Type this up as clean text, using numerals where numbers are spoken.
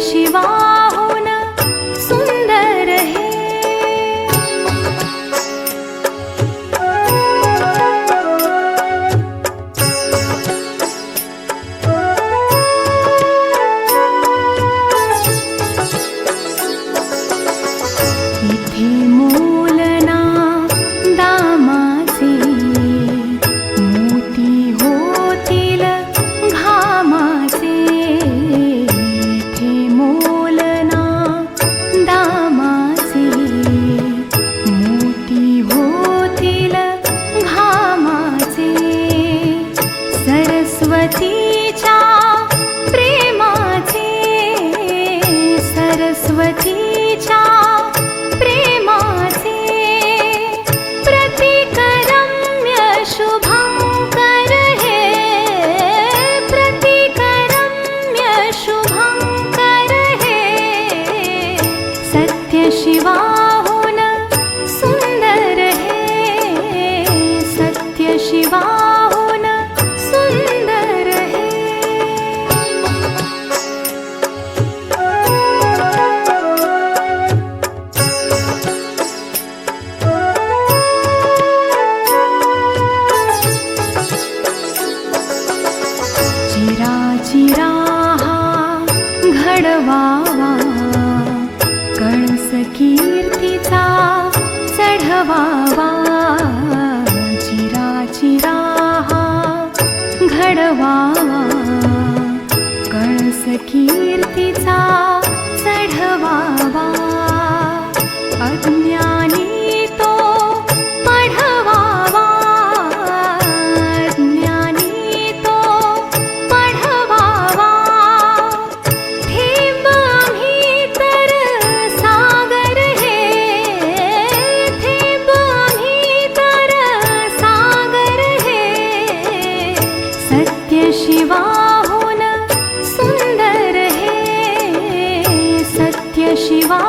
शिवाहुन सुंदर है। इथे मोलना दामाचे मोती होतील घामाचे। इथे मोलना दामाचे मोती होतील घामाचे। सरस्वतीच्या प्रेमाचे सरस्वतीच्या प्रेमाचे प्रतिकरम्य शुभंकर हे। प्रतिकरम्य शुभंकर हे सत्य शिवाहुन सुंदर है। सत्य शिवाहुन सुंदर है। चिरा हा घडवावा कळस कीर्तीचा चढवावा। चिरा हा घडवावा कळस कीर्तीचा चढवावा। अज्ञानी तो पढवावा अज्ञानी तो पढवावा। थेंब आम्ही तर सागर हे थेंब आम्ही तर सागर हे। सत्य शिवाहुन सुंदर है। सत्य शिवा